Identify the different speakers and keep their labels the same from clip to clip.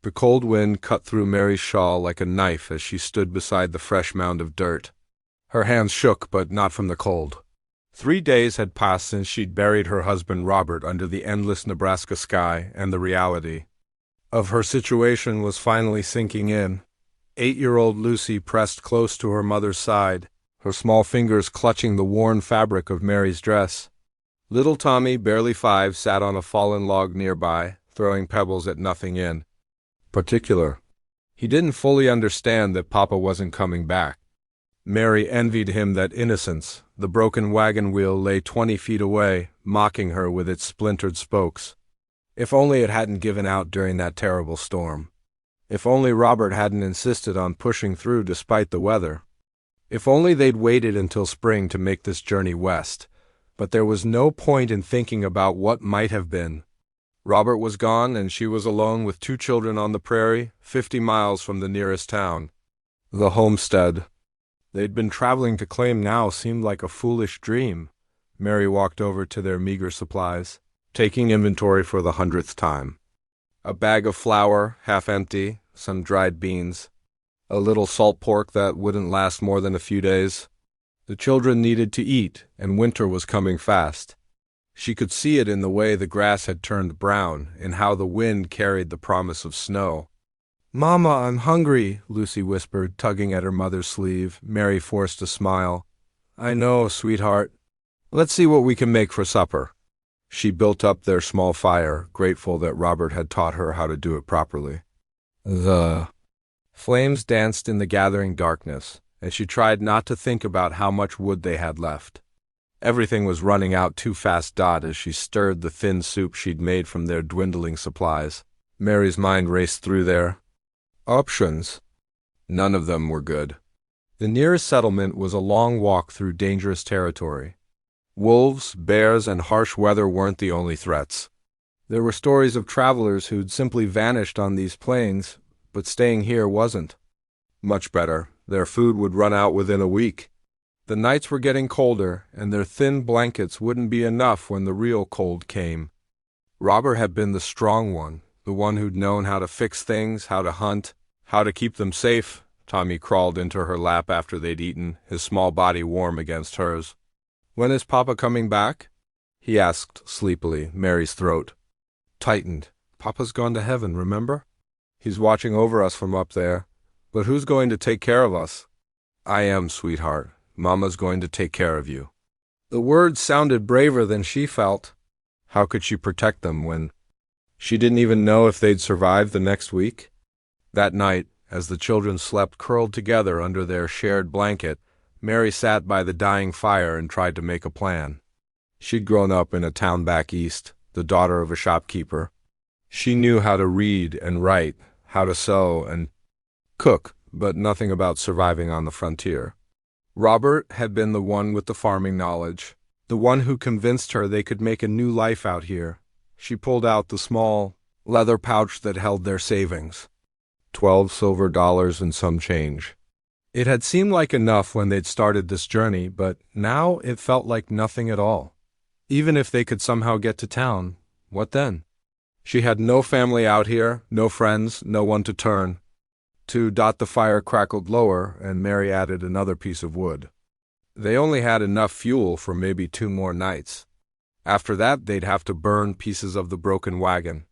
Speaker 1: The cold wind cut through Mary's shawl like a knife as she stood beside the fresh mound of dirt. Her hands shook, but not from the cold. 3 days had passed since she'd buried her husband Robert under the endless Nebraska sky, and the reality of her situation was finally sinking in. 8-year-old Lucy pressed close to her mother's side, her small fingers clutching the worn fabric of Mary's dress. Little Tommy, barely 5, sat on a fallen log nearby, throwing pebbles at nothing in particular. He didn't fully understand that Papa wasn't coming back. Mary envied him that innocence. The broken wagon wheel lay 20 feet away, mocking her with its splintered spokes. If only it hadn't given out during that terrible storm. If only Robert hadn't insisted on pushing through despite the weather. If only they'd waited until spring to make this journey west. But there was no point in thinking about what might have been. Robert was gone, and she was alone with 2 children on the prairie, 50 miles from the nearest town. The homestead they'd been traveling to claim now seemed like a foolish dream. Mary walked over to their meager supplies, taking inventory for the 100th time. A bag of flour, half empty, some dried beans, a little salt pork that wouldn't last more than a few days. The children needed to eat, and winter was coming fast. She could see it in the way the grass had turned brown, in how the wind carried the promise of snow. "Mama, I'm hungry," Lucy whispered, tugging at her mother's sleeve. Mary forced a smile. "I know, sweetheart. Let's see what we can make for supper." She built up their small fire, grateful that Robert had taught her how to do it properly. The flames danced in the gathering darkness, and she tried not to think about how much wood they had left. Everything was running out too fast. As she stirred the thin soup she'd made from their dwindling supplies, Mary's mind raced through their options. None of them were good. The nearest settlement was a long walk through dangerous territory. Wolves, bears, and harsh weather weren't the only threats. There were stories of travelers who'd simply vanished on these plains, but staying here wasn't. Much better. Their food would run out within a week. The nights were getting colder, and their thin blankets wouldn't be enough when the real cold came. Robert had been the strong one, the one who'd known how to fix things, how to hunt, how to keep them safe. Tommy crawled into her lap after they'd eaten, his small body warm against hers. "When is Papa coming back?" he asked sleepily. Mary's throat tightened. "Papa's gone to heaven, remember? He's watching over us from up there. But who's going to take care of us?" "I am, sweetheart. Mama's going to take care of you." The words sounded braver than she felt. How could she protect them when she didn't even know if they'd survive the next week? That night, as the children slept curled together under their shared blanket, Mary sat by the dying fire and tried to make a plan. She'd grown up in a town back east, the daughter of a shopkeeper. She knew how to read and write, how to sew and cook, but nothing about surviving on the frontier. Robert had been the one with the farming knowledge, the one who convinced her they could make a new life out here. She pulled out the small leather pouch that held their savings. 12 silver dollars and some change. It had seemed like enough when they'd started this journey, but now it felt like nothing at all. Even if they could somehow get to town, what then? She had no family out here, no friends, no one to turn to. The fire crackled lower, and Mary added another piece of wood. They only had enough fuel for maybe 2 more nights. After that, they'd have to burn pieces of the broken wagon.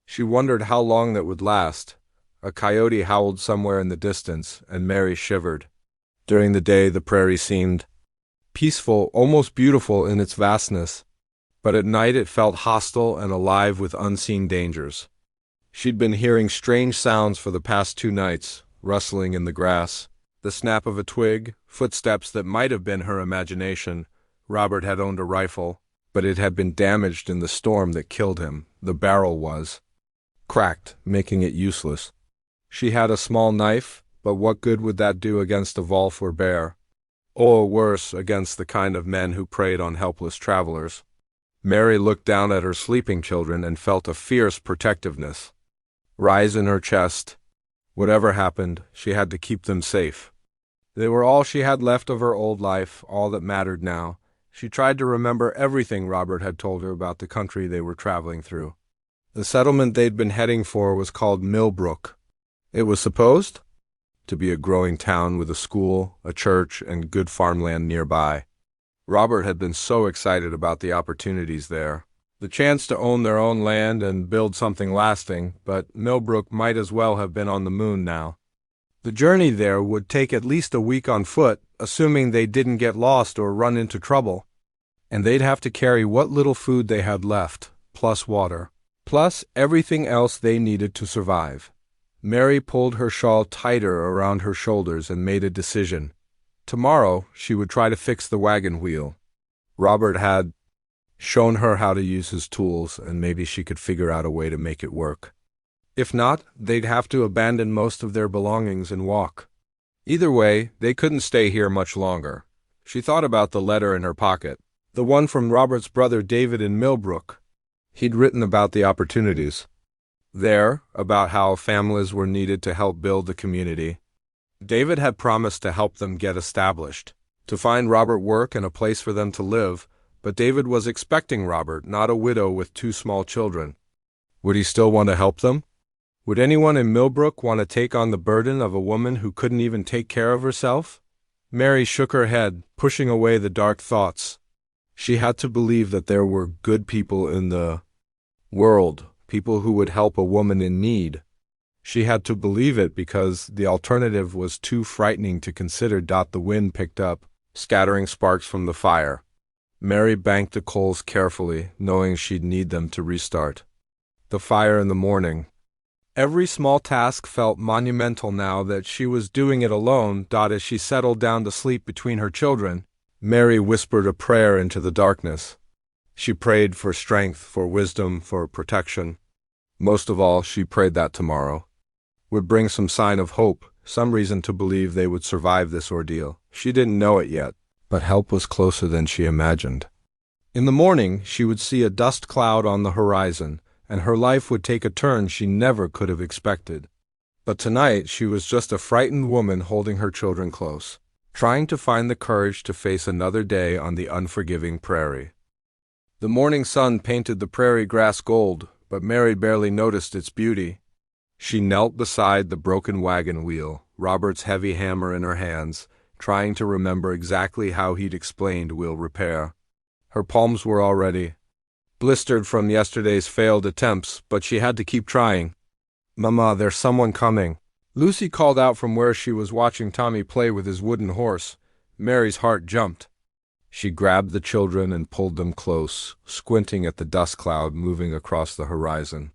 Speaker 1: She wondered how long that would last. A coyote howled somewhere in the distance, and Mary shivered. During the day, the prairie seemed peaceful, almost beautiful in its vastness. But at night it felt hostile and alive with unseen dangers. She'd been hearing strange sounds for the past 2 nights, rustling in the grass, the snap of a twig, footsteps that might have been her imagination. Robert had owned a rifle, but it had been damaged in the storm that killed him. The barrel was cracked, making it useless. She had a small knife, but what good would that do against a wolf or bear? Or worse, against the kind of men who preyed on helpless travelers. Mary looked down at her sleeping children and felt a fierce protectiveness rise in her chest. Whatever happened, she had to keep them safe. They were all she had left of her old life, all that mattered now. She tried to remember everything Robert had told her about the country they were traveling through. The settlement they'd been heading for was called Millbrook. It was supposed to be a growing town with a school, a church, and good farmland nearby. Robert had been so excited about the opportunities there. The chance to own their own land and build something lasting, but Millbrook might as well have been on the moon now. The journey there would take at least a week on foot, assuming they didn't get lost or run into trouble. And they'd have to carry what little food they had left, plus water, plus everything else they needed to survive. Mary pulled her shawl tighter around her shoulders and made a decision. Tomorrow, she would try to fix the wagon wheel. Robert had shown her how to use his tools, and maybe she could figure out a way to make it work. If not, they'd have to abandon most of their belongings and walk. Either way, they couldn't stay here much longer. She thought about the letter in her pocket, the one from Robert's brother David in Millbrook. He'd written about the opportunities there, about how families were needed to help build the community. David had promised to help them get established, to find Robert work and a place for them to live, but David was expecting Robert, not a widow with 2 small children. Would he still want to help them? Would anyone in Millbrook want to take on the burden of a woman who couldn't even take care of herself? Mary shook her head, pushing away the dark thoughts. She had to believe that there were good people in the world, people who would help a woman in need. She had to believe it because the alternative was too frightening to consider. The wind picked up, scattering sparks from the fire. Mary banked the coals carefully, knowing she'd need them to restart the fire in the morning. Every small task felt monumental now that she was doing it alone. As she settled down to sleep between her children, Mary whispered a prayer into the darkness. She prayed for strength, for wisdom, for protection. Most of all, she prayed that tomorrow would bring some sign of hope, some reason to believe they would survive this ordeal. She didn't know it yet, but help was closer than she imagined. In the morning, she would see a dust cloud on the horizon, and her life would take a turn she never could have expected. But tonight, she was just a frightened woman holding her children close, trying to find the courage to face another day on the unforgiving prairie. The morning sun painted the prairie grass gold, but Mary barely noticed its beauty. She knelt beside the broken wagon wheel, Robert's heavy hammer in her hands, trying to remember exactly how he'd explained wheel repair. Her palms were already blistered from yesterday's failed attempts, but she had to keep trying. "Mama, there's someone coming," Lucy called out from where she was watching Tommy play with his wooden horse. Mary's heart jumped. She grabbed the children and pulled them close, squinting at the dust cloud moving across the horizon.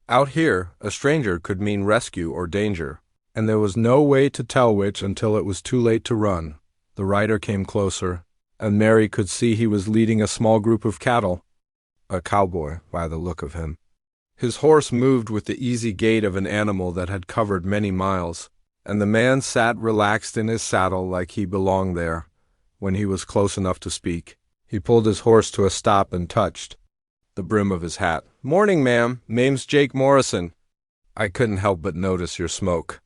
Speaker 1: Out here, a stranger could mean rescue or danger, and there was no way to tell which until it was too late to run. The rider came closer, and Mary could see he was leading a small group of cattle. A cowboy, by the look of him. His horse moved with the easy gait of an animal that had covered many miles, and the man sat relaxed in his saddle like he belonged there. When he was close enough to speak, he pulled his horse to a stop and touched the brim of his hat. "Morning, ma'am. Name's Jake Morrison. I couldn't help but notice your smoke."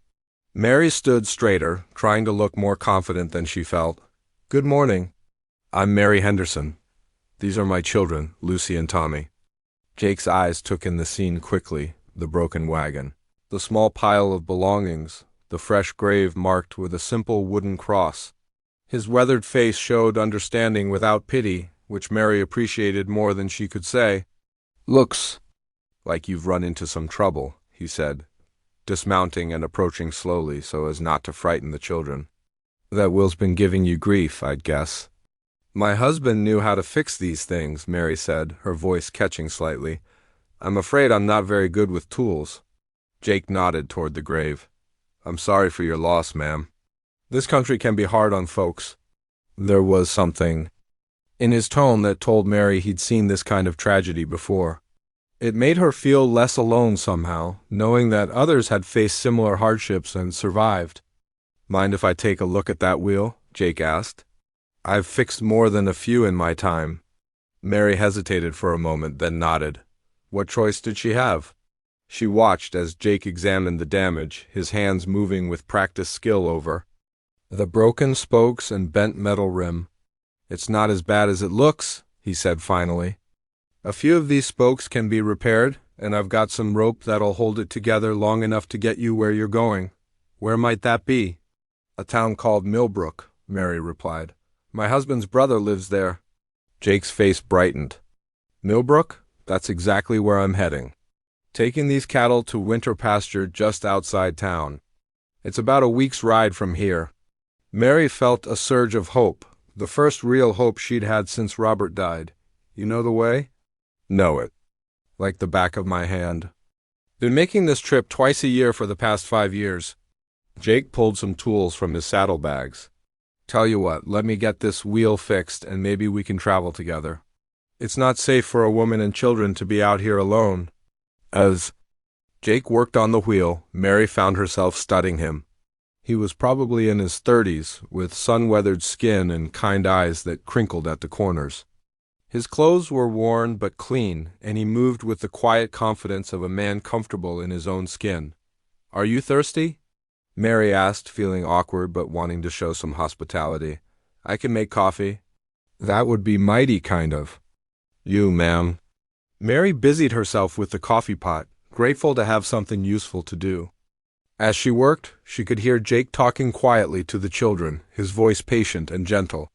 Speaker 1: Mary stood straighter, trying to look more confident than she felt. "Good morning. I'm Mary Henderson. These are my children, Lucy and Tommy." Jake's eyes took in the scene quickly, the broken wagon, the small pile of belongings, the fresh grave marked with a simple wooden cross. His weathered face showed understanding without pity, which Mary appreciated more than she could say. "Looks like you've run into some trouble," he said, dismounting and approaching slowly so as not to frighten the children. "That Will's been giving you grief, I'd guess." "My husband knew how to fix these things," Mary said, her voice catching slightly. "I'm afraid I'm not very good with tools." Jake nodded toward the grave. "I'm sorry for your loss, ma'am. This country can be hard on folks." There was something in his tone that told Mary he'd seen this kind of tragedy before. It made her feel less alone somehow, knowing that others had faced similar hardships and survived. "Mind if I take a look at that wheel?" Jake asked. "I've fixed more than a few in my time." Mary hesitated for a moment, then nodded. What choice did she have? She watched as Jake examined the damage, his hands moving with practiced skill over the broken spokes and bent metal rim. "It's not as bad as it looks," he said finally. "A few of these spokes can be repaired, and I've got some rope that'll hold it together long enough to get you where you're going. Where might that be? A town called Millbrook, Mary replied. My husband's brother lives there. Jake's face brightened. Millbrook? That's exactly where I'm heading. Taking these cattle to winter pasture just outside town. It's about a week's ride from here. Mary felt a surge of hope, the first real hope she'd had since Robert died. You know the way? Know it. Like the back of my hand. Been making this trip twice a year for the past 5 years. Jake pulled some tools from his saddlebags. Tell you what, let me get this wheel fixed and maybe we can travel together. It's not safe for a woman and children to be out here alone. As Jake worked on the wheel, Mary found herself studying him. He was probably in his 30s, with sun-weathered skin and kind eyes that crinkled at the corners. His clothes were worn but clean, and he moved with the quiet confidence of a man comfortable in his own skin. Are you thirsty? Mary asked, feeling awkward but wanting to show some hospitality. I can make coffee. That would be mighty kind of. You, ma'am. Mary busied herself with the coffee pot, grateful to have something useful to do. As she worked, she could hear Jake talking quietly to the children, his voice patient and gentle.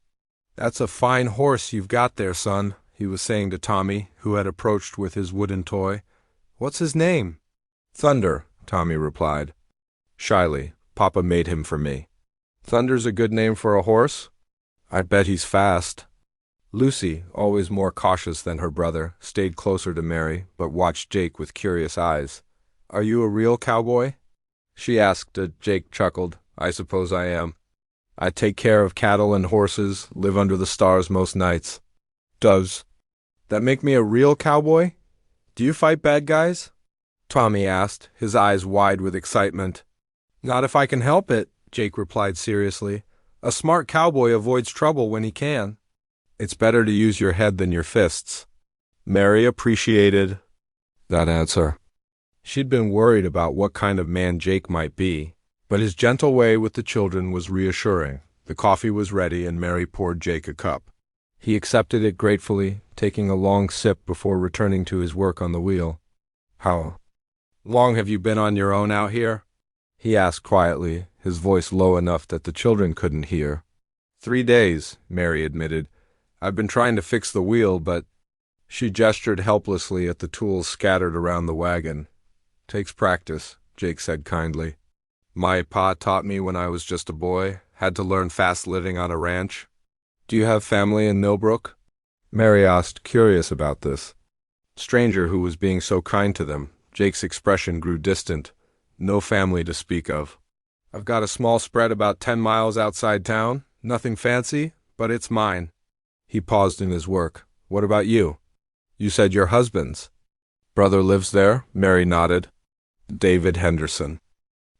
Speaker 1: That's a fine horse you've got there, son, he was saying to Tommy, who had approached with his wooden toy. What's his name? Thunder, Tommy replied. Shyly, Papa made him for me. Thunder's a good name for a horse? I bet he's fast. Lucy, always more cautious than her brother, stayed closer to Mary, but watched Jake with curious eyes. Are you a real cowboy? She asked. Jake chuckled. I suppose I am. I take care of cattle and horses, live under the stars most nights. Does that make me a real cowboy? Do you fight bad guys? Tommy asked, his eyes wide with excitement. Not if I can help it, Jake replied seriously. A smart cowboy avoids trouble when he can. It's better to use your head than your fists. Mary appreciated that answer. She'd been worried about what kind of man Jake might be, but his gentle way with the children was reassuring. The coffee was ready, and Mary poured Jake a cup. He accepted it gratefully, taking a long sip before returning to his work on the wheel. How long have you been on your own out here? He asked quietly, his voice low enough that the children couldn't hear. 3 days, Mary admitted. I've been trying to fix the wheel, but... She gestured helplessly at the tools scattered around the wagon. Takes practice, Jake said kindly. My pa taught me when I was just a boy, had to learn fast living on a ranch. Do you have family in Millbrook? Mary asked, curious about this. Stranger who was being so kind to them. Jake's expression grew distant. No family to speak of. I've got a small spread about 10 miles outside town. Nothing fancy, but it's mine. He paused in his work. What about you? You said your husband's. Brother lives there? Mary nodded. David Henderson.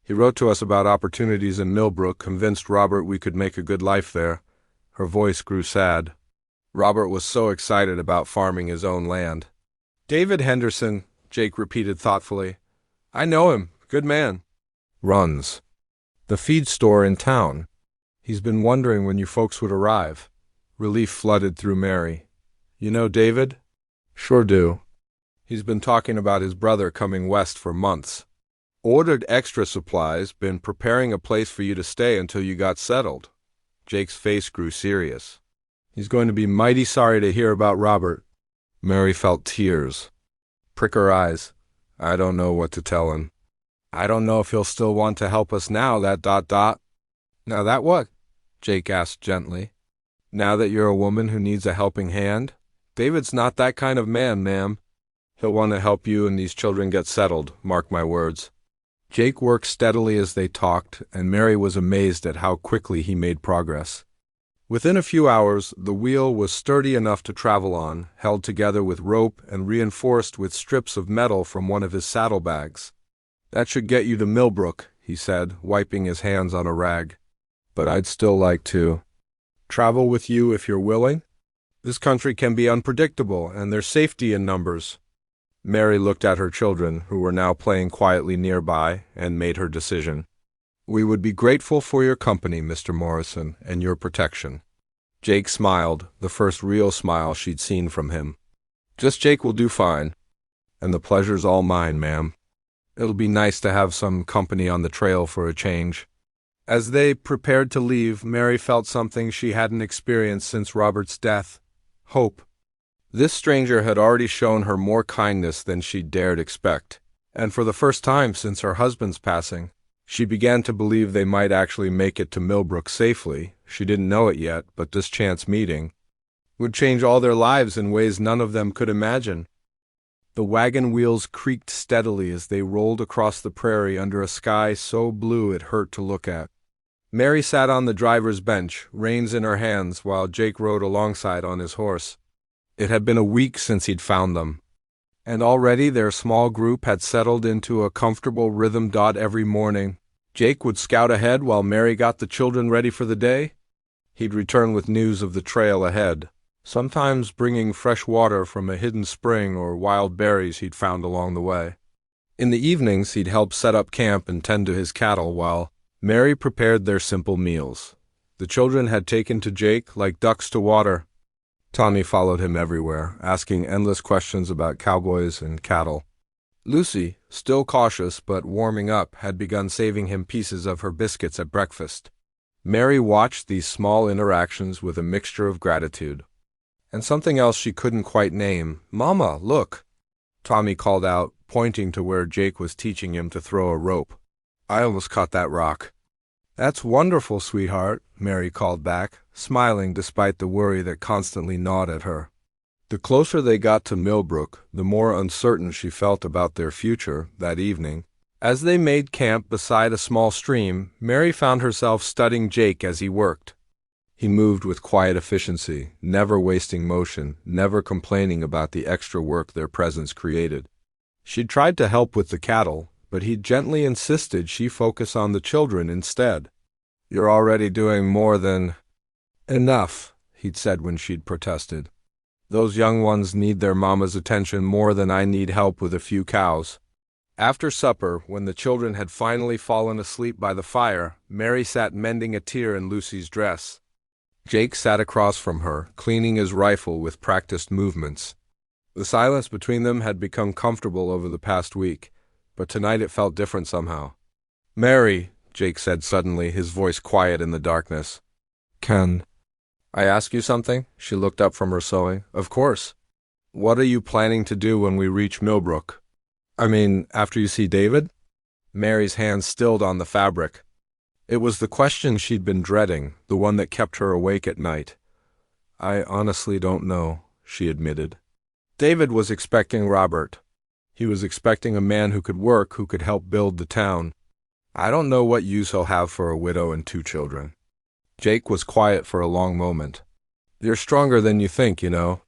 Speaker 1: He wrote to us about opportunities in Millbrook, convinced Robert we could make a good life there. Her voice grew sad. Robert was so excited about farming his own land. David Henderson, Jake repeated thoughtfully. I know him. Good man. Runs the feed store in town. He's been wondering when you folks would arrive. Relief flooded through Mary. You know David? Sure do. He's been talking about his brother coming west for months. Ordered extra supplies, been preparing a place for you to stay until you got settled. Jake's face grew serious. He's going to be mighty sorry to hear about Robert. Mary felt tears. Prick her eyes. I don't know what to tell him. I don't know if he'll still want to help us now, that ... Now that what? Jake asked gently. Now that you're a woman who needs a helping hand? David's not that kind of man, ma'am. He'll want to help you and these children get settled, mark my words. Jake worked steadily as they talked, and Mary was amazed at how quickly he made progress. Within a few hours, the wheel was sturdy enough to travel on, held together with rope and reinforced with strips of metal from one of his saddlebags. That should get you to Millbrook, he said, wiping his hands on a rag. But I'd still like to travel with you if you're willing. This country can be unpredictable, and there's safety in numbers. Mary looked at her children, who were now playing quietly nearby, and made her decision. We would be grateful for your company, Mr. Morrison, and your protection. Jake smiled, the first real smile she'd seen from him. Just Jake will do fine. And the pleasure's all mine, ma'am. It'll be nice to have some company on the trail for a change. As they prepared to leave, Mary felt something she hadn't experienced since Robert's death: hope. This stranger had already shown her more kindness than she dared expect, and for the first time since her husband's passing, she began to believe they might actually make it to Millbrook safely. She didn't know it yet, but this chance meeting would change all their lives in ways none of them could imagine. The wagon wheels creaked steadily as they rolled across the prairie under a sky so blue it hurt to look at. Mary sat on the driver's bench, reins in her hands, while Jake rode alongside on his horse. It had been a week since he'd found them, and already their small group had settled into a comfortable rhythm. Every morning, Jake would scout ahead while Mary got the children ready for the day. He'd return with news of the trail ahead, sometimes bringing fresh water from a hidden spring or wild berries he'd found along the way. In the evenings, he'd help set up camp and tend to his cattle while Mary prepared their simple meals. The children had taken to Jake like ducks to water. Tommy followed him everywhere, asking endless questions about cowboys and cattle. Lucy, still cautious but warming up, had begun saving him pieces of her biscuits at breakfast. Mary watched these small interactions with a mixture of gratitude and something else she couldn't quite name. "Mama, look!" Tommy called out, pointing to where Jake was teaching him to throw a rope. "I almost caught that rock." "That's wonderful, sweetheart," Mary called back, smiling despite the worry that constantly gnawed at her. The closer they got to Millbrook, the more uncertain she felt about their future. That evening, as they made camp beside a small stream, Mary found herself studying Jake as he worked. He moved with quiet efficiency, never wasting motion, never complaining about the extra work their presence created. She'd tried to help with the cattle, but he gently insisted she focus on the children instead. "You're already doing more than enough," he'd said when she'd protested. "Those young ones need their mama's attention more than I need help with a few cows." After supper, when the children had finally fallen asleep by the fire, Mary sat mending a tear in Lucy's dress. Jake sat across from her, cleaning his rifle with practiced movements. The silence between them had become comfortable over the past week, but tonight it felt different somehow. "Mary," Jake said suddenly, his voice quiet in the darkness. "Can I ask you something?" She looked up from her sewing. "Of course." "What are you planning to do when we reach Millbrook? I mean, after you see David?" Mary's hand stilled on the fabric. It was the question she'd been dreading, the one that kept her awake at night. "I honestly don't know," she admitted. David was expecting Robert. He was expecting a man who could work, who could help build the town. "I don't know what use he'll have for a widow and 2 children. Jake was quiet for a long moment. "You're stronger than you think, you know.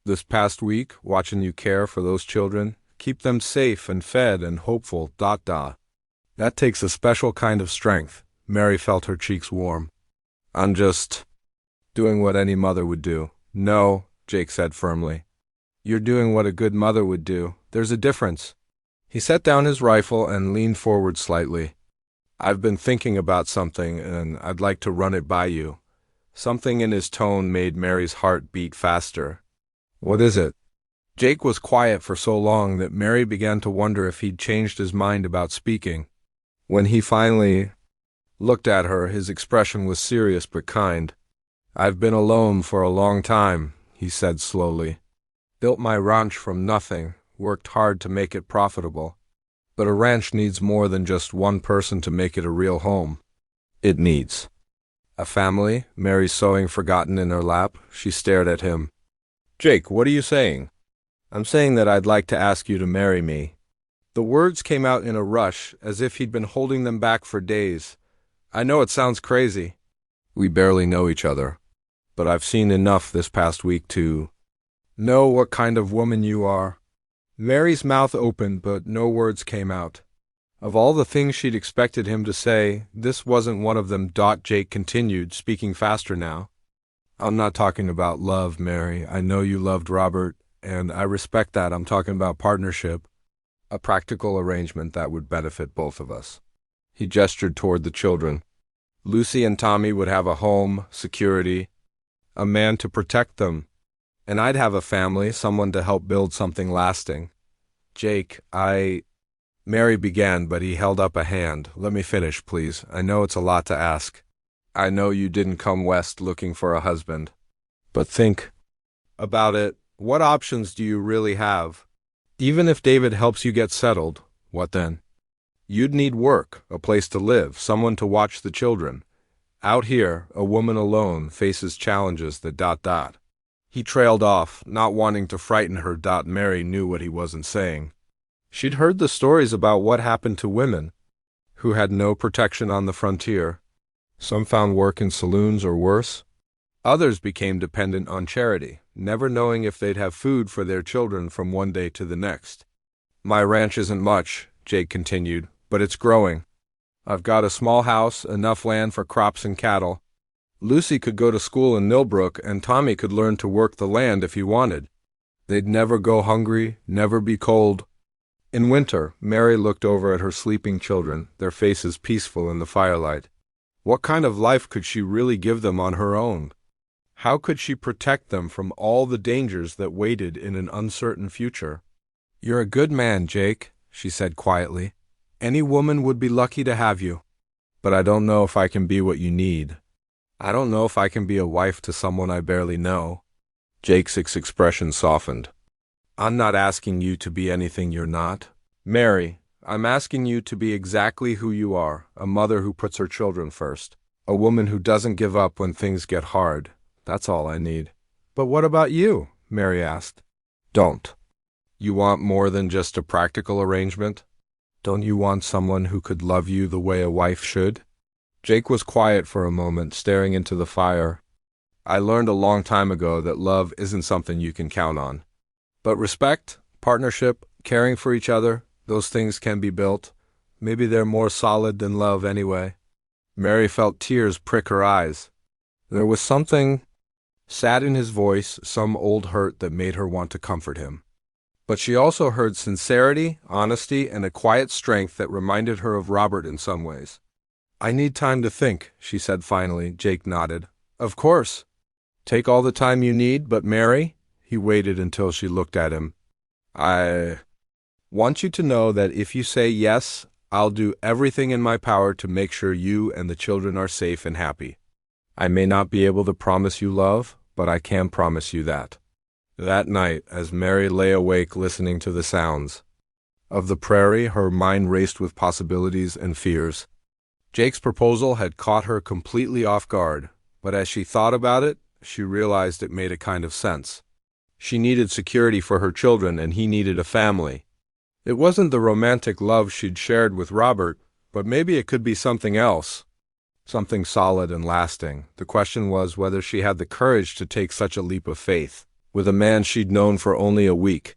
Speaker 1: This past week, watching you care for those children, keep them safe and fed and hopeful, ... That takes a special kind of strength." Mary felt her cheeks warm. "I'm just doing what any mother would do." "No," Jake said firmly. "You're doing what a good mother would do. There's a difference." He set down his rifle and leaned forward slightly. "I've been thinking about something, and I'd like to run it by you." Something in his tone made Mary's heart beat faster. "What is it?" Jake was quiet for so long that Mary began to wonder if he'd changed his mind about speaking. When he finally looked at her, his expression was serious but kind. "I've been alone for a long time," he said slowly. "Built my ranch from nothing, worked hard to make it profitable. But a ranch needs more than just one person to make it a real home. It needs a family." Mary's sewing forgotten in her lap, she stared at him. "Jake, what are you saying?" "I'm saying that I'd like to ask you to marry me." The words came out in a rush, as if he'd been holding them back for days. "I know it sounds crazy. We barely know each other. But I've seen enough this past week to know what kind of woman you are." Mary's mouth opened, but no words came out. Of all the things she'd expected him to say, this wasn't one of them. Jake continued, speaking faster now. "I'm not talking about love, Mary. I know you loved Robert, and I respect that. I'm talking about partnership. A practical arrangement that would benefit both of us." He gestured toward the children. "Lucy and Tommy would have a home, security, a man to protect them. And I'd have a family, someone to help build something lasting." Jake, Mary began, but he held up a hand. Let me finish, please. I know it's a lot to ask. I know you didn't come west looking for a husband. But think about it. What options do you really have? Even if David helps you get settled, what then? You'd need work, a place to live, someone to watch the children. Out here, a woman alone faces challenges that ... He trailed off, not wanting to frighten her. Mary knew what he wasn't saying. She'd heard the stories about what happened to women who had no protection on the frontier. Some found work in saloons or worse. Others became dependent on charity, never knowing if they'd have food for their children from one day to the next. My ranch isn't much, Jake continued, but it's growing. I've got a small house, enough land for crops and cattle. Lucy could go to school in Millbrook, and Tommy could learn to work the land if he wanted. They'd never go hungry, never be cold. In winter, Mary looked over at her sleeping children, their faces peaceful in the firelight. What kind of life could she really give them on her own? How could she protect them from all the dangers that waited in an uncertain future? You're a good man, Jake, she said quietly. Any woman would be lucky to have you. But I don't know if I can be what you need. I don't know if I can be a wife to someone I barely know. Jake's expression softened. I'm not asking you to be anything you're not. Mary, I'm asking you to be exactly who you are, a mother who puts her children first, a woman who doesn't give up when things get hard. That's all I need. But what about you? Mary asked. Don't. You want more than just a practical arrangement? Don't you want someone who could love you the way a wife should? Jake was quiet for a moment, staring into the fire. I learned a long time ago that love isn't something you can count on. But respect, partnership, caring for each other, those things can be built. Maybe they're more solid than love anyway. Mary felt tears prick her eyes. There was something sad in his voice, some old hurt that made her want to comfort him. But she also heard sincerity, honesty, and a quiet strength that reminded her of Robert in some ways. I need time to think, she said finally. Jake nodded. Of course. Take all the time you need, but Mary? He waited until she looked at him. I want you to know that if you say yes, I'll do everything in my power to make sure you and the children are safe and happy. I may not be able to promise you love, but I can promise you that. That night, as Mary lay awake listening to the sounds of the prairie, her mind raced with possibilities and fears. Jake's proposal had caught her completely off guard, but as she thought about it, she realized it made a kind of sense. She needed security for her children, and he needed a family. It wasn't the romantic love she'd shared with Robert, but maybe it could be something else. Something solid and lasting. The question was whether she had the courage to take such a leap of faith, with a man she'd known for only a week.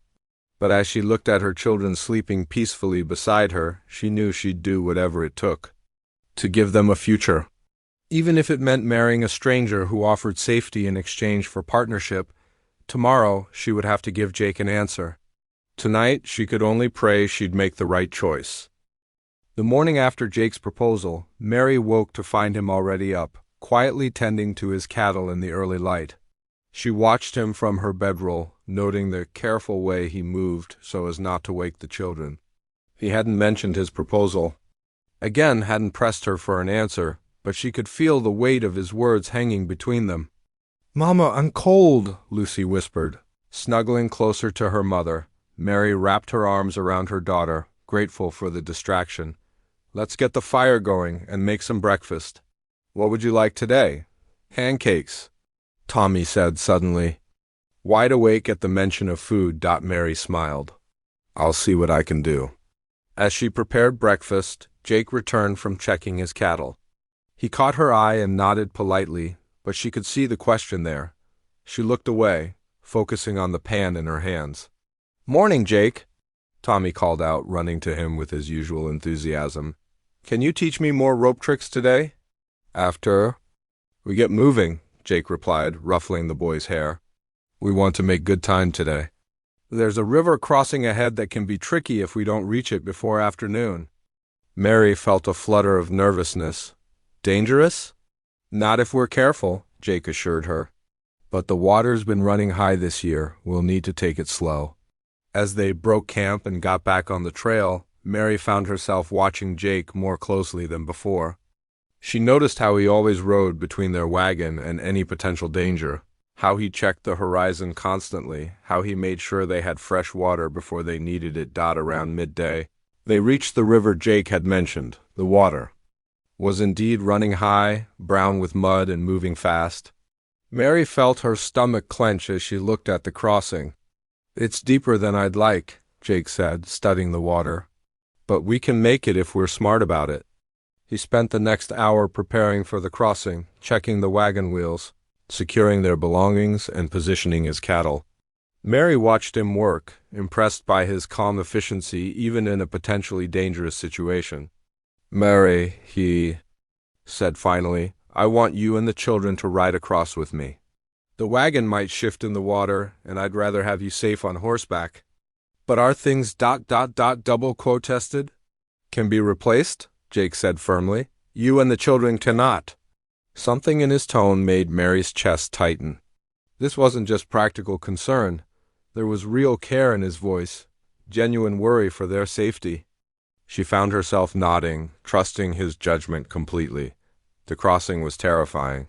Speaker 1: But as she looked at her children sleeping peacefully beside her, she knew she'd do whatever it took to give them a future. Even if it meant marrying a stranger who offered safety in exchange for partnership, tomorrow she would have to give Jake an answer. Tonight she could only pray she'd make the right choice. The morning after Jake's proposal, Mary woke to find him already up, quietly tending to his cattle in the early light. She watched him from her bedroll, noting the careful way he moved so as not to wake the children. He hadn't mentioned his proposal. Again, hadn't pressed her for an answer, but she could feel the weight of his words hanging between them. "Mama, I'm cold," Lucy whispered. Snuggling closer to her mother, Mary wrapped her arms around her daughter, grateful for the distraction. "Let's get the fire going and make some breakfast." "What would you like today?" "Pancakes," Tommy said suddenly. Wide awake at the mention of food, Mary smiled. "I'll see what I can do." As she prepared breakfast, Jake returned from checking his cattle. He caught her eye and nodded politely, but she could see the question there. She looked away, focusing on the pan in her hands. "Morning, Jake," Tommy called out, running to him with his usual enthusiasm. "Can you teach me more rope tricks today?" "After we get moving," Jake replied, ruffling the boy's hair. "We want to make good time today. There's a river crossing ahead that can be tricky if we don't reach it before afternoon." Mary felt a flutter of nervousness. "Dangerous?" "Not if we're careful," Jake assured her. "But the water's been running high this year. We'll need to take it slow." As they broke camp and got back on the trail, Mary found herself watching Jake more closely than before. She noticed how he always rode between their wagon and any potential danger, how he checked the horizon constantly, how he made sure they had fresh water before they needed it. Around midday, they reached the river Jake had mentioned. The water was indeed running high, brown with mud and moving fast. Mary felt her stomach clench as she looked at the crossing. "It's deeper than I'd like," Jake said, studying the water. "But we can make it if we're smart about it." He spent the next hour preparing for the crossing, checking the wagon wheels, securing their belongings, and positioning his cattle. Mary watched him work, impressed by his calm efficiency even in a potentially dangerous situation. "Mary," he said finally, "I want you and the children to ride across with me. The wagon might shift in the water, and I'd rather have you safe on horseback." "But our things double protested can be replaced," Jake said firmly. "You and the children cannot." Something in his tone made Mary's chest tighten. This wasn't just practical concern. There was real care in his voice, genuine worry for their safety. She found herself nodding, trusting his judgment completely. The crossing was terrifying.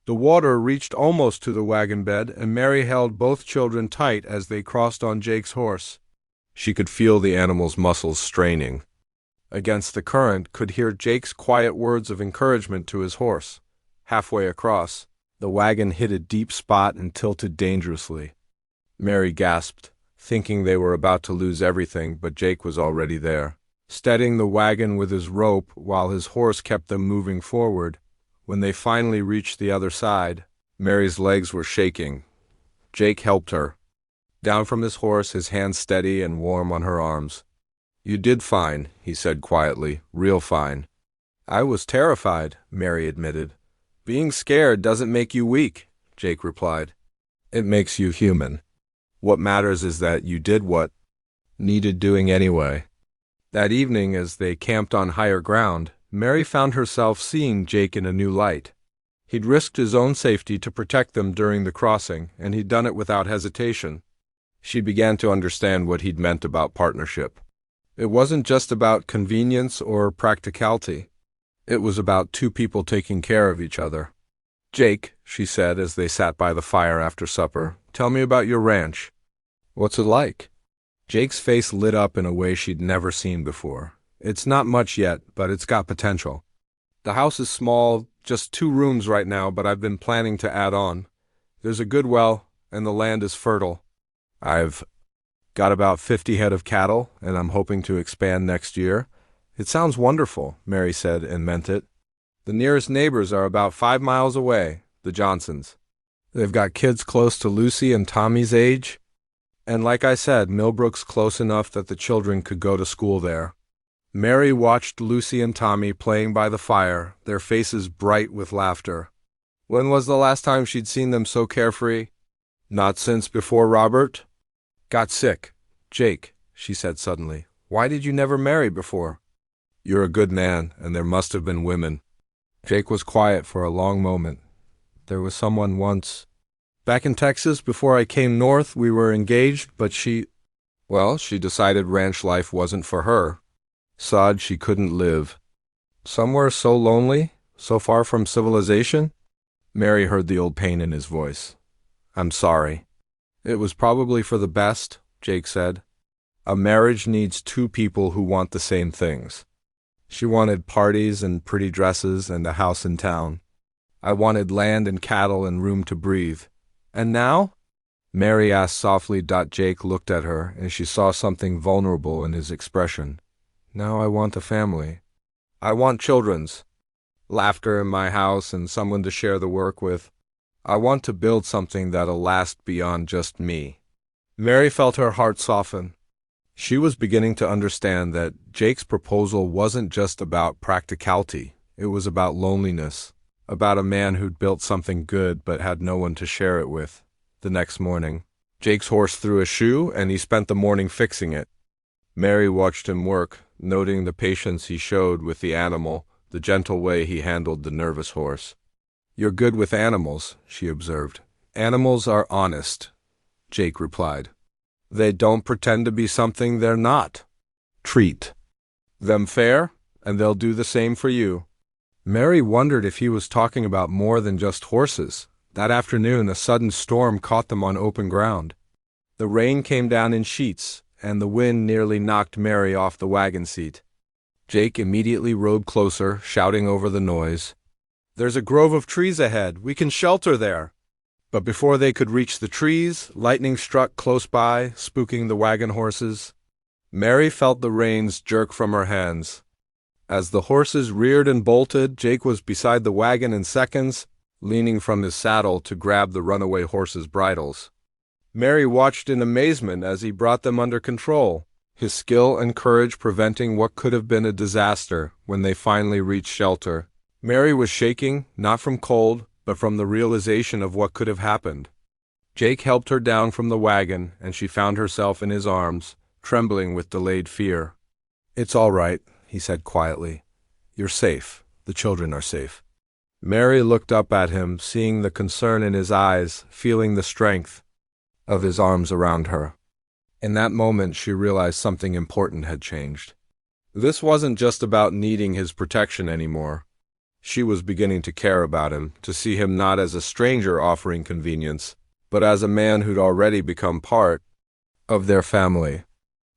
Speaker 1: The water reached almost to the wagon bed, and Mary held both children tight as they crossed on Jake's horse. She could feel the animal's muscles straining. Against the current, could hear Jake's quiet words of encouragement to his horse. Halfway across, the wagon hit a deep spot and tilted dangerously. Mary gasped, thinking they were about to lose everything, but Jake was already there, steadying the wagon with his rope while his horse kept them moving forward. When they finally reached the other side, Mary's legs were shaking. Jake helped her. Down from his horse, his hands steady and warm on her arms. "You did fine," he said quietly, "real fine." "I was terrified," Mary admitted. "Being scared doesn't make you weak," Jake replied. "It makes you human. What matters is that you did what needed doing anyway." That evening, as they camped on higher ground, Mary found herself seeing Jake in a new light. He'd risked his own safety to protect them during the crossing, and he'd done it without hesitation. She began to understand what he'd meant about partnership. It wasn't just about convenience or practicality. It was about two people taking care of each other. "Jake," she said as they sat by the fire after supper, "tell me about your ranch. What's it like?" Jake's face lit up in a way she'd never seen before. "It's not much yet, but it's got potential. The house is small, just 2 rooms right now, but I've been planning to add on. There's a good well, and the land is fertile. I've got about 50 head of cattle, and I'm hoping to expand next year." "It sounds wonderful," Mary said, and meant it. "The nearest neighbors are about 5 miles away, the Johnsons. They've got kids close to Lucy and Tommy's age. And like I said, Millbrook's close enough that the children could go to school there." Mary watched Lucy and Tommy playing by the fire, their faces bright with laughter. When was the last time she'd seen them so carefree? Not since before Robert got sick. "Jake," she said suddenly, "why did you never marry before?" "You're a good man, and there must have been women." Jake was quiet for a long moment. "There was someone once. Back in Texas, before I came north, we were engaged, but she decided ranch life wasn't for her. Sod she couldn't live. Somewhere so lonely, so far from civilization." Mary heard the old pain in his voice. "I'm sorry." "It was probably for the best," Jake said. "A marriage needs 2 people who want the same things." She wanted parties and pretty dresses and a house in town. I wanted land and cattle and room to breathe. "And now?" Mary asked softly. Jake looked at her, and she saw something vulnerable in his expression. "Now I want a family. I want children's laughter in my house and someone to share the work with. I want to build something that'll last beyond just me." Mary felt her heart soften. She was beginning to understand that Jake's proposal wasn't just about practicality. It was about loneliness, about a man who'd built something good but had no one to share it with. The next morning, Jake's horse threw a shoe, and he spent the morning fixing it. Mary watched him work, noting the patience he showed with the animal, the gentle way he handled the nervous horse. "You're good with animals," she observed. "Animals are honest," Jake replied. They don't pretend to be something they're not. Treat them fair, and they'll do the same for you. Mary wondered if he was talking about more than just horses. That afternoon, a sudden storm caught them on open ground. The rain came down in sheets, and the wind nearly knocked Mary off the wagon seat. Jake immediately rode closer, shouting over the noise. "There's a grove of trees ahead. We can shelter there." But before they could reach the trees, lightning struck close by, spooking the wagon horses. Mary felt the reins jerk from her hands. As the horses reared and bolted, Jake was beside the wagon in seconds, leaning from his saddle to grab the runaway horses' bridles. Mary watched in amazement as he brought them under control, his skill and courage preventing what could have been a disaster when they finally reached shelter. Mary was shaking, not from cold, but from the realization of what could have happened. Jake helped her down from the wagon, and she found herself in his arms, trembling with delayed fear. "It's all right," he said quietly. "You're safe. The children are safe." Mary looked up at him, seeing the concern in his eyes, feeling the strength of his arms around her. In that moment, she realized something important had changed. This wasn't just about needing his protection anymore. She was beginning to care about him, to see him not as a stranger offering convenience, but as a man who'd already become part of their family.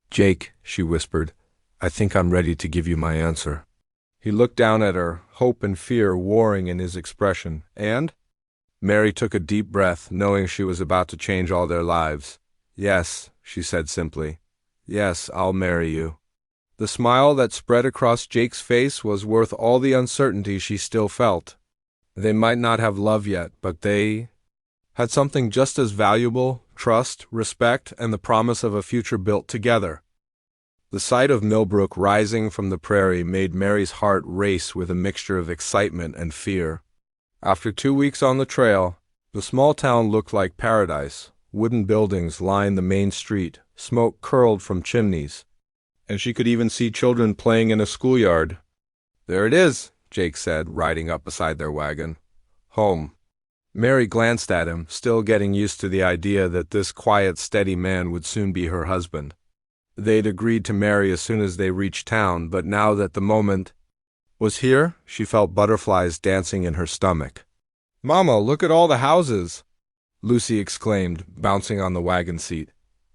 Speaker 1: "Jake," she whispered, "I think I'm ready to give you my answer." He looked down at her, hope and fear warring in his expression. "And?" Mary took a deep breath, knowing she was about to change all their lives. "Yes," she said simply. "Yes, I'll marry you." The smile that spread across Jake's face was worth all the uncertainty she still felt. They might not have love yet, but they had something just as valuable: trust, respect, and the promise of a future built together. The sight of Millbrook rising from the prairie made Mary's heart race with a mixture of excitement and fear. After 2 weeks on the trail, the small town looked like paradise. Wooden buildings lined the main street, smoke curled from chimneys, and she could even see children playing in a schoolyard. "There it is," Jake said, riding up beside their wagon. "Home." Mary glanced at him, still getting used to the idea that this quiet, steady man would soon be her husband. They'd agreed to marry as soon as they reached town, but now that the moment was here, she felt butterflies dancing in her stomach. "Mama, look at all the houses!" Lucy exclaimed, bouncing on the wagon seat.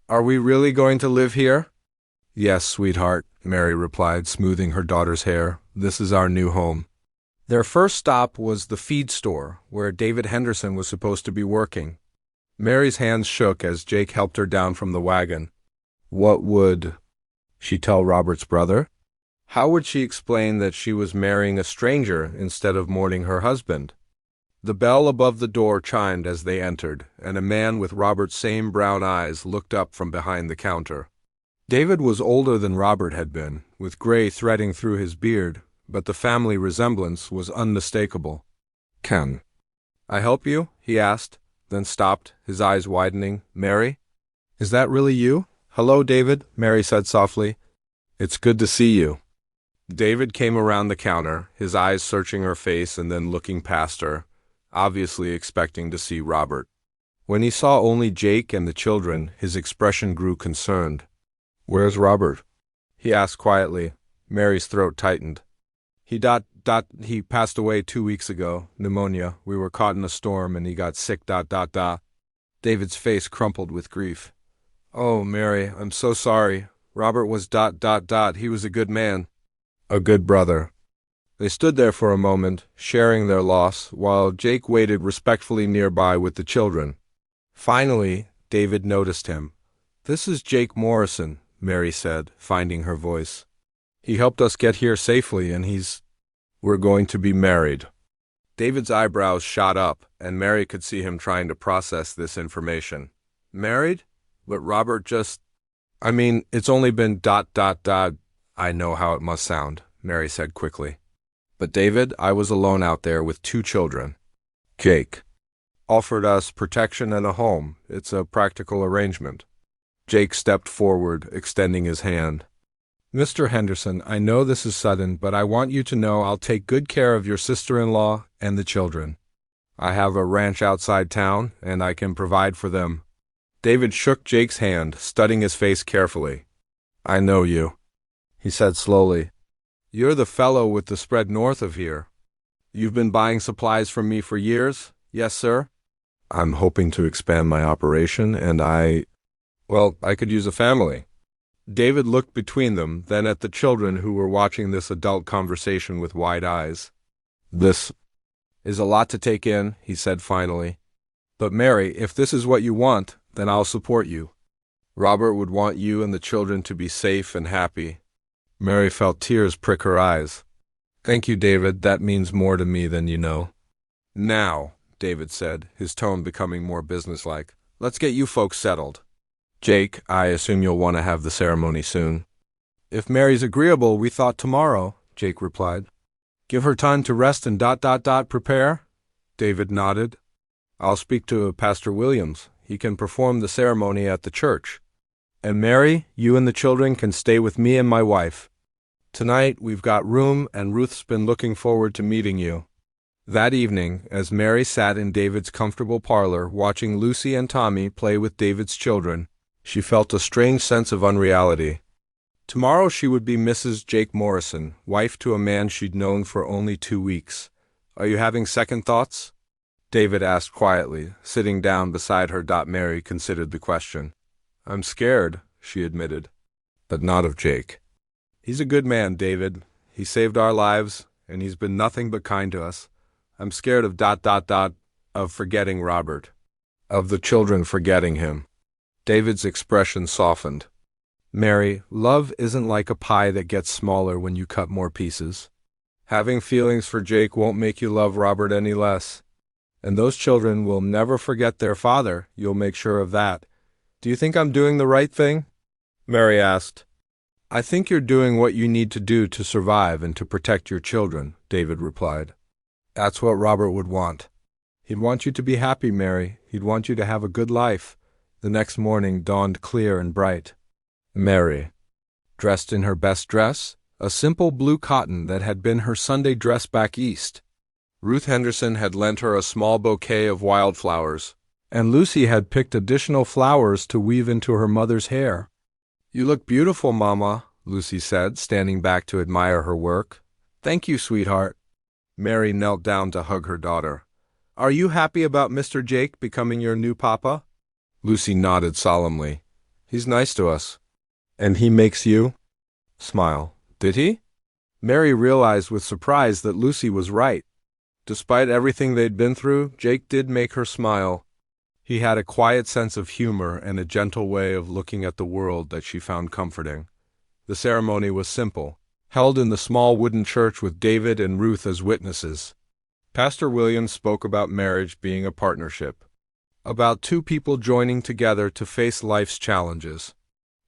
Speaker 1: "Are we really going to live here?" "Yes, sweetheart," Mary replied, smoothing her daughter's hair. "This is our new home." Their first stop was the feed store, where David Henderson was supposed to be working. Mary's hands shook as Jake helped her down from the wagon. What would she tell Robert's brother? How would she explain that she was marrying a stranger instead of mourning her husband? The bell above the door chimed as they entered, and a man with Robert's same brown eyes looked up from behind the counter. David was older than Robert had been, with gray threading through his beard, but the family resemblance was unmistakable. "Can I help you?" he asked, then stopped, his eyes widening. "Mary? Is that really you?" "Hello, David," Mary said softly. "It's good to see you." David came around the counter, his eyes searching her face and then looking past her, obviously expecting to see Robert. When he saw only Jake and the children, his expression grew concerned. "Where's Robert?" he asked quietly. Mary's throat tightened. He passed away 2 weeks ago. Pneumonia. We were caught in a storm and he got sick. David's face crumpled with grief. "Oh, Mary, I'm so sorry. Robert was ... He was a good man." "A good brother." They stood there for a moment, sharing their loss, while Jake waited respectfully nearby with the children. Finally, David noticed him. "This is Jake Morrison," Mary said, finding her voice. "He helped us get here safely, and we're going to be married." David's eyebrows shot up, and Mary could see him trying to process this information. "Married? But Robert just... I mean, it's only been ... "I know how it must sound," Mary said quickly. "But David, I was alone out there with 2 children. Jake offered us protection and a home. It's a practical arrangement." Jake stepped forward, extending his hand. "Mr. Henderson, I know this is sudden, but I want you to know I'll take good care of your sister-in-law and the children. I have a ranch outside town, and I can provide for them." David shook Jake's hand, studying his face carefully. "I know you," he said slowly. "You're the fellow with the spread north of here. You've been buying supplies from me for years? Yes, sir?" "I'm hoping to expand my operation, and I could use a family." David looked between them, then at the children who were watching this adult conversation with wide eyes. "This is a lot to take in," he said finally. "But Mary, if this is what you want, then I'll support you. Robert would want you and the children to be safe and happy." Mary felt tears prick her eyes. "Thank you, David. That means more to me than you know." "Now," David said, his tone becoming more businesslike, "let's get you folks settled. Jake, I assume you'll want to have the ceremony soon." "If Mary's agreeable, we thought tomorrow," Jake replied. "Give her time to rest and prepare?" David nodded. "I'll speak to Pastor Williams. He can perform the ceremony at the church. And Mary, you and the children can stay with me and my wife. Tonight we've got room, and Ruth's been looking forward to meeting you." That evening, as Mary sat in David's comfortable parlor watching Lucy and Tommy play with David's children, she felt a strange sense of unreality. Tomorrow she would be Mrs. Jake Morrison, wife to a man she'd known for only 2 weeks. "Are you having second thoughts?" David asked quietly, sitting down beside her. Mary considered the question. "I'm scared," she admitted. "But not of Jake. He's a good man, David. He saved our lives, and he's been nothing but kind to us. I'm scared of of forgetting Robert. Of the children forgetting him." David's expression softened. "Mary, love isn't like a pie that gets smaller when you cut more pieces. Having feelings for Jake won't make you love Robert any less. And those children will never forget their father, you'll make sure of that. Do you think I'm doing the right thing?" Mary asked. "I think you're doing what you need to do to survive and to protect your children," David replied. "That's what Robert would want. He'd want you to be happy, Mary. He'd want you to have a good life." The next morning dawned clear and bright. Mary, dressed in her best dress, a simple blue cotton that had been her Sunday dress back east. Ruth Henderson had lent her a small bouquet of wildflowers, and Lucy had picked additional flowers to weave into her mother's hair. "You look beautiful, Mama," Lucy said, standing back to admire her work. "Thank you, sweetheart." Mary knelt down to hug her daughter. "Are you happy about Mr. Jake becoming your new papa?" Lucy nodded solemnly. "He's nice to us." "And he makes you smile, did he?" Mary realized with surprise that Lucy was right. Despite everything they'd been through, Jake did make her smile. He had a quiet sense of humor and a gentle way of looking at the world that she found comforting. The ceremony was simple, held in the small wooden church with David and Ruth as witnesses. Pastor Williams spoke about marriage being a partnership, about two people joining together to face life's challenges.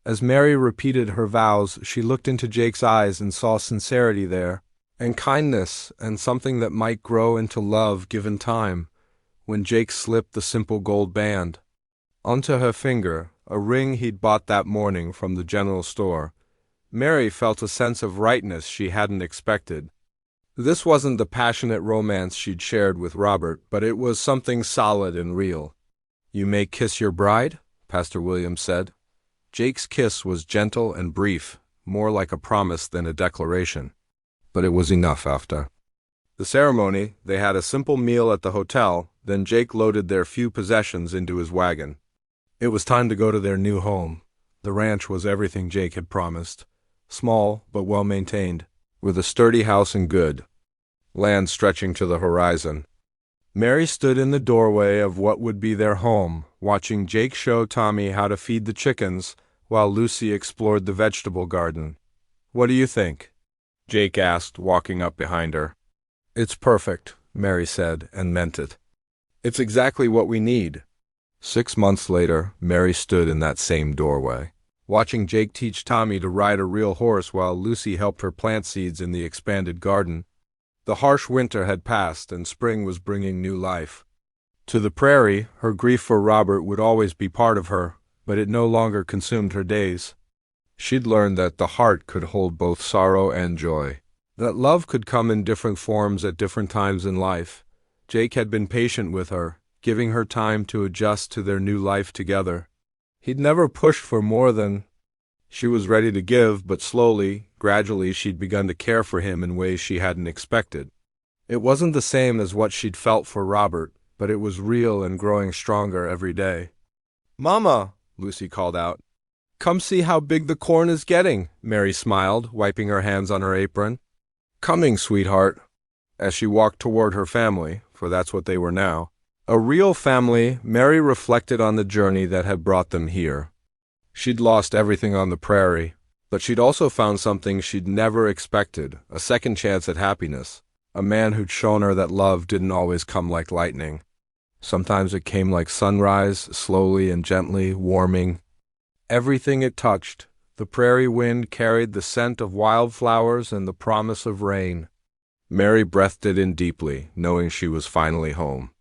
Speaker 1: As Mary repeated her vows, she looked into Jake's eyes and saw sincerity there, and kindness, and something that might grow into love given time. When Jake slipped the simple gold band onto her finger, a ring he'd bought that morning from the general store, Mary felt a sense of rightness she hadn't expected. This wasn't the passionate romance she'd shared with Robert, but it was something solid and real. "You may kiss your bride," Pastor Williams said. Jake's kiss was gentle and brief, more like a promise than a declaration. But it was enough after the ceremony. They had a simple meal at the hotel, then Jake loaded their few possessions into his wagon. It was time to go to their new home. The ranch was everything Jake had promised. Small, but well-maintained, with a sturdy house and good land stretching to the horizon. Mary stood in the doorway of what would be their home, watching Jake show Tommy how to feed the chickens while Lucy explored the vegetable garden. "What do you think?" Jake asked, walking up behind her. "It's perfect," Mary said, and meant it. "It's exactly what we need." 6 months later, Mary stood in that same doorway, watching Jake teach Tommy to ride a real horse while Lucy helped her plant seeds in the expanded garden. The harsh winter had passed, and spring was bringing new life. To the prairie, her grief for Robert would always be part of her, but it no longer consumed her days. She'd learned that the heart could hold both sorrow and joy, that love could come in different forms at different times in life. Jake had been patient with her, giving her time to adjust to their new life together. He'd never pushed for more than she was ready to give, but slowly, gradually, she'd begun to care for him in ways she hadn't expected. It wasn't the same as what she'd felt for Robert, but it was real and growing stronger every day. "Mama," Lucy called out. "Come see how big the corn is getting," Mary smiled, wiping her hands on her apron. "Coming, sweetheart," as she walked toward her family, for that's what they were now. A real family. Mary reflected on the journey that had brought them here. She'd lost everything on the prairie, but she'd also found something she'd never expected, a second chance at happiness. A man who'd shown her that love didn't always come like lightning. Sometimes it came like sunrise, slowly and gently, warming everything it touched. The prairie wind carried the scent of wildflowers and the promise of rain. Mary breathed it in deeply, knowing she was finally home.